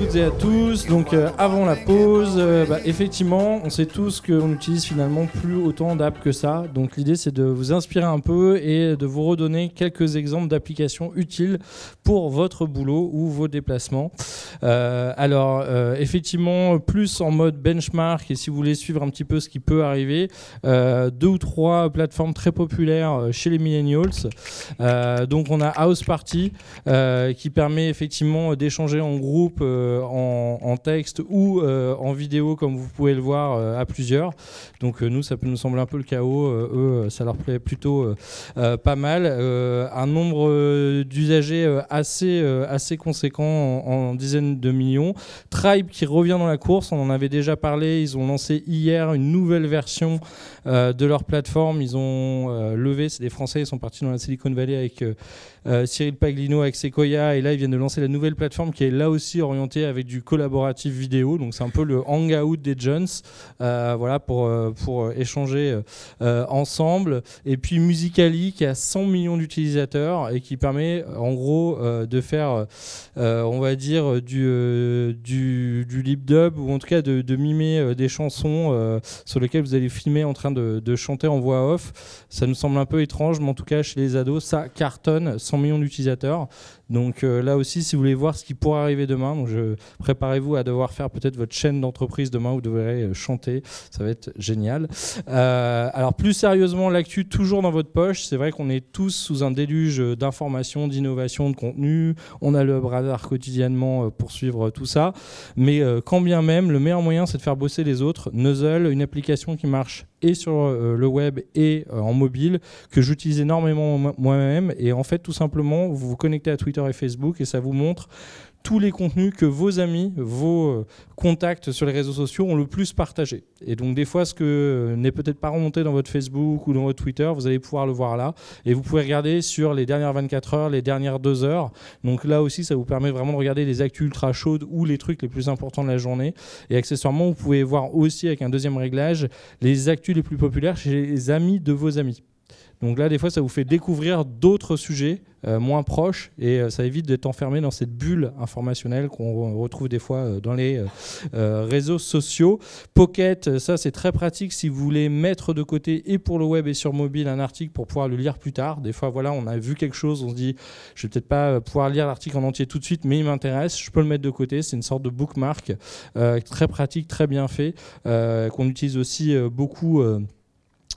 toutes et à tous. Donc avant la pause, effectivement, on sait tous qu'on n'utilise finalement plus autant d'apps que ça. Donc l'idée c'est de vous inspirer un peu et de vous redonner quelques exemples d'applications utiles pour votre boulot ou vos déplacements. Effectivement, plus en mode benchmark et si vous voulez suivre un petit peu ce qui peut arriver, 2 ou 3 plateformes très populaires chez les millennials. Donc on a House Party qui permet effectivement d'échanger en groupe, en texte ou en vidéo comme vous pouvez le voir à plusieurs. Donc nous ça peut nous sembler un peu le chaos, eux ça leur plaît plutôt pas mal. Un nombre d'usagers assez conséquent en dizaines de millions. Tribe qui revient dans la course, on en avait déjà parlé, ils ont lancé hier une nouvelle version de leur plateforme. Ils ont levé, c'est des Français, ils sont partis dans la Silicon Valley avec Cyril Paglino avec Sequoia et là ils viennent de lancer la nouvelle plateforme qui est là aussi orientée avec du collaboratif vidéo, donc c'est un peu le hangout des jeunes, pour échanger ensemble. Et puis Musical.ly qui a 100 millions d'utilisateurs et qui permet en gros de faire on va dire du lip dub ou en tout cas de mimer des chansons sur lesquelles vous allez filmer en train de chanter en voix off. Ça nous semble un peu étrange, mais en tout cas chez les ados ça cartonne, 100 millions d'utilisateurs. Donc là aussi, si vous voulez voir ce qui pourrait arriver demain, donc préparez-vous à devoir faire peut-être votre chaîne d'entreprise demain, vous devrez chanter, ça va être génial. Alors plus sérieusement, l'actu toujours dans votre poche, c'est vrai qu'on est tous sous un déluge d'informations, d'innovations, de contenu, on a le radar quotidiennement pour suivre tout ça, mais quand bien même, le meilleur moyen c'est de faire bosser les autres. Nuzzle, une application qui marche et sur le web et en mobile, que j'utilise énormément moi-même, et en fait tout simplement vous vous connectez à Twitter et Facebook et ça vous montre tous les contenus que vos amis, vos contacts sur les réseaux sociaux ont le plus partagé. Et donc des fois ce que n'est peut-être pas remonté dans votre Facebook ou dans votre Twitter, vous allez pouvoir le voir là, et vous pouvez regarder sur les dernières 24 heures, les dernières 2 heures. Donc là aussi ça vous permet vraiment de regarder les actus ultra chaudes ou les trucs les plus importants de la journée. Et accessoirement vous pouvez voir aussi avec un deuxième réglage les actus les plus populaires chez les amis de vos amis. Donc là, des fois, ça vous fait découvrir d'autres sujets moins proches et ça évite d'être enfermé dans cette bulle informationnelle qu'on retrouve des fois dans les réseaux sociaux. Pocket, ça c'est très pratique si vous voulez mettre de côté et pour le web et sur mobile un article pour pouvoir le lire plus tard. Des fois, voilà, on a vu quelque chose, on se dit, je vais peut-être pas pouvoir lire l'article en entier tout de suite, mais il m'intéresse, je peux le mettre de côté. C'est une sorte de bookmark très pratique, très bien fait, qu'on utilise aussi beaucoup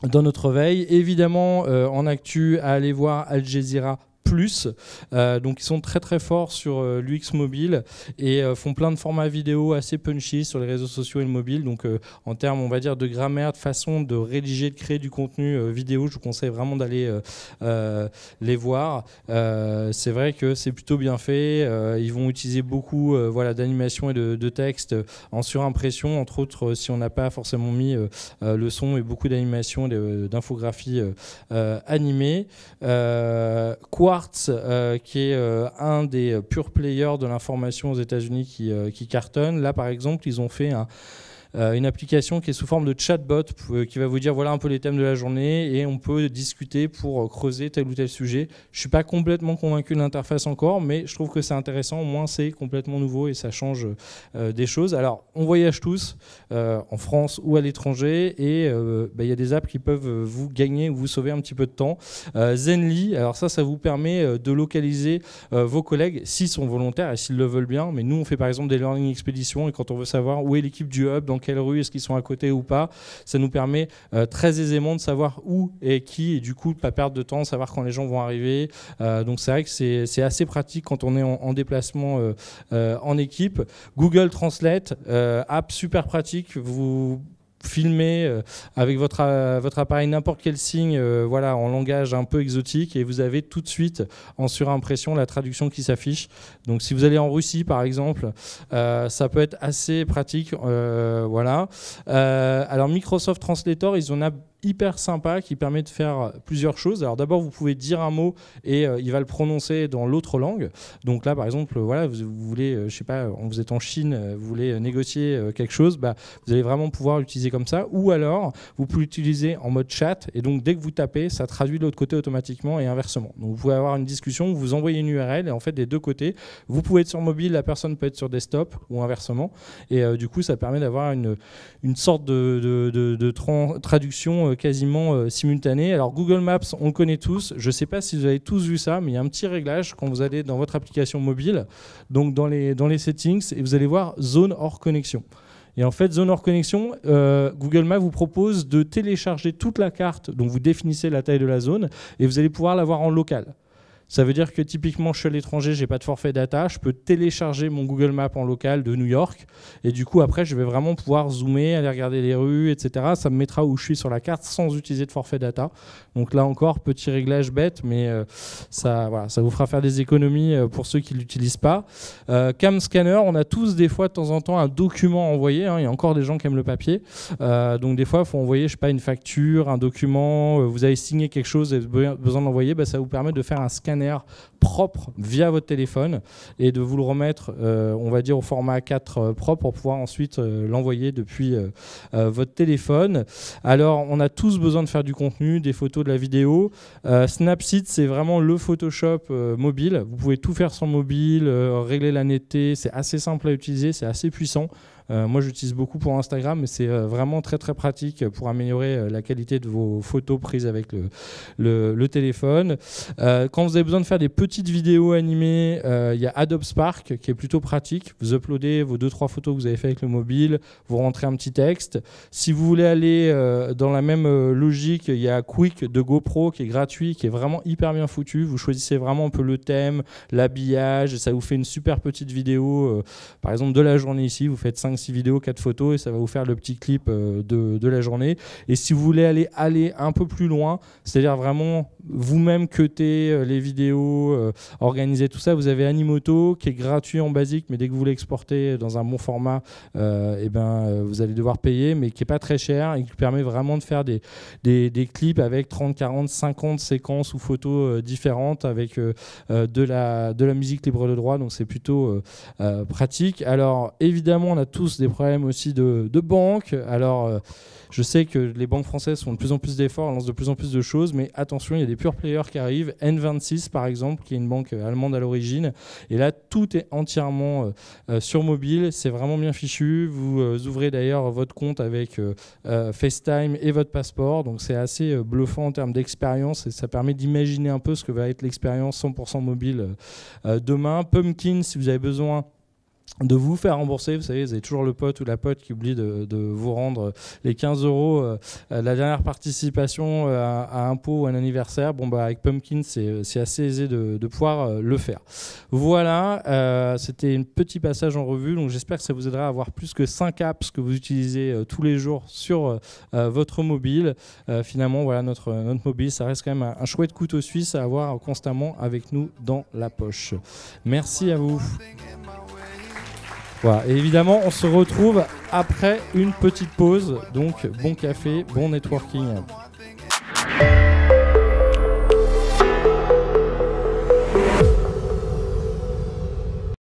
dans notre veille. Évidemment, en actu, à aller voir Al Jazeera Plus, donc ils sont très très forts sur l'UX mobile et font plein de formats vidéo assez punchy sur les réseaux sociaux et le mobile. Donc en termes, on va dire, de grammaire, de façon de rédiger, de créer du contenu vidéo, je vous conseille vraiment d'aller les voir. C'est vrai que c'est plutôt bien fait. Ils vont utiliser beaucoup d'animation et de texte en surimpression, entre autres si on n'a pas forcément mis le son et beaucoup d'animation, d'infographie animée. Quartz, qui est un des pure players de l'information aux États-Unis qui cartonne. Là, par exemple, ils ont fait une application qui est sous forme de chatbot qui va vous dire voilà un peu les thèmes de la journée et on peut discuter pour creuser tel ou tel sujet. Je ne suis pas complètement convaincu de l'interface encore, mais je trouve que c'est intéressant. Au moins, c'est complètement nouveau et ça change des choses. Alors, on voyage tous en France ou à l'étranger et y a des apps qui peuvent vous gagner ou vous sauver un petit peu de temps. Zenly, alors ça vous permet de localiser vos collègues s'ils sont volontaires et s'ils le veulent bien. Mais nous, on fait par exemple des learning expéditions et quand on veut savoir où est l'équipe du hub, dans quelle rue, est-ce qu'ils sont à côté ou pas, ça nous permet très aisément de savoir où et qui, et du coup de ne pas perdre de temps, savoir quand les gens vont arriver. Donc c'est vrai que c'est assez pratique quand on est en déplacement en équipe. Google Translate, app super pratique, vous filmez avec votre appareil n'importe quel signe en langage un peu exotique et vous avez tout de suite en surimpression la traduction qui s'affiche. Donc si vous allez en Russie par exemple, ça peut être assez pratique. Alors Microsoft Translator, ils en ont hyper sympa qui permet de faire plusieurs choses. Alors d'abord, vous pouvez dire un mot et il va le prononcer dans l'autre langue. Donc là, par exemple, voilà, vous voulez, je sais pas, vous êtes en Chine, vous voulez négocier quelque chose, vous allez vraiment pouvoir l'utiliser comme ça. Ou alors, vous pouvez l'utiliser en mode chat et donc dès que vous tapez, ça traduit de l'autre côté automatiquement et inversement. Donc vous pouvez avoir une discussion, vous envoyez une URL et en fait des deux côtés, vous pouvez être sur mobile, la personne peut être sur desktop ou inversement. Et du coup, ça permet d'avoir une sorte de traduction quasiment simultanée. Alors Google Maps, on le connaît tous. Je ne sais pas si vous avez tous vu ça, mais il y a un petit réglage quand vous allez dans votre application mobile, donc dans les settings, et vous allez voir zone hors connexion. Et en fait, zone hors connexion, Google Maps vous propose de télécharger toute la carte, donc vous définissez la taille de la zone, et vous allez pouvoir la voir en local. Ça veut dire que typiquement, je suis à l'étranger, j'ai pas de forfait data, je peux télécharger mon Google Maps en local de New York, et du coup après, je vais vraiment pouvoir zoomer, aller regarder les rues, etc. Ça me mettra où je suis sur la carte sans utiliser de forfait data. Donc là encore, petit réglage bête, mais ça vous fera faire des économies pour ceux qui l'utilisent pas. Cam Scanner, on a tous des fois de temps en temps un document à envoyer. Il y a encore des gens qui aiment le papier, donc des fois, il faut envoyer, je sais pas, une facture, un document. Vous avez signé quelque chose, vous avez besoin de l'envoyer, ça vous permet de faire un scanner propre via votre téléphone et de vous le remettre, on va dire, au format A4 propre pour pouvoir ensuite l'envoyer depuis votre téléphone. Alors, on a tous besoin de faire du contenu, des photos, de la vidéo. Snapseed, c'est vraiment le Photoshop mobile. Vous pouvez tout faire sur mobile, régler la netteté. C'est assez simple à utiliser, c'est assez puissant. Moi, j'utilise beaucoup pour Instagram, mais c'est vraiment très très pratique pour améliorer la qualité de vos photos prises avec le téléphone. Quand vous avez besoin de faire des petites vidéos animées, il y a Adobe Spark qui est plutôt pratique. Vous uploadez vos 2-3 photos que vous avez fait avec le mobile, vous rentrez un petit texte. Si vous voulez aller dans la même logique, il y a Quick de GoPro qui est gratuit, qui est vraiment hyper bien foutu. Vous choisissez vraiment un peu le thème, l'habillage, et ça vous fait une super petite vidéo, par exemple de la journée ici, vous faites 5-6 vidéos, 4 photos et ça va vous faire le petit clip de la journée. Et si vous voulez aller un peu plus loin, c'est-à-dire vraiment vous-même cutter les vidéos, organiser tout ça, vous avez Animoto qui est gratuit en basique, mais dès que vous voulez exporter dans un bon format, vous allez devoir payer, mais qui n'est pas très cher et qui permet vraiment de faire des clips avec 30, 40, 50 séquences ou photos différentes avec de la musique libre de droit, donc c'est plutôt pratique. Alors évidemment, on a tous des problèmes aussi de banque. Alors je sais que les banques françaises font de plus en plus d'efforts, lancent de plus en plus de choses, mais attention, il y a des pure players qui arrivent. N26 par exemple, qui est une banque allemande à l'origine, et là tout est entièrement sur mobile, c'est vraiment bien fichu. Vous ouvrez d'ailleurs votre compte avec FaceTime et votre passeport, donc c'est assez bluffant en termes d'expérience et ça permet d'imaginer un peu ce que va être l'expérience 100% mobile demain. Pumpkin, si vous avez besoin de vous faire rembourser, vous savez, vous avez toujours le pote ou la pote qui oublie de vous rendre les 15 €, la dernière participation à impôt ou un anniversaire. Avec Pumpkin, c'est assez aisé de pouvoir le faire. Voilà, c'était un petit passage en revue, donc j'espère que ça vous aidera à avoir plus que 5 apps que vous utilisez tous les jours sur votre mobile. Finalement, voilà, notre mobile, ça reste quand même un chouette couteau suisse à avoir constamment avec nous dans la poche. Merci à vous. Voilà. Et évidemment, on se retrouve après une petite pause. Donc, bon café, bon networking.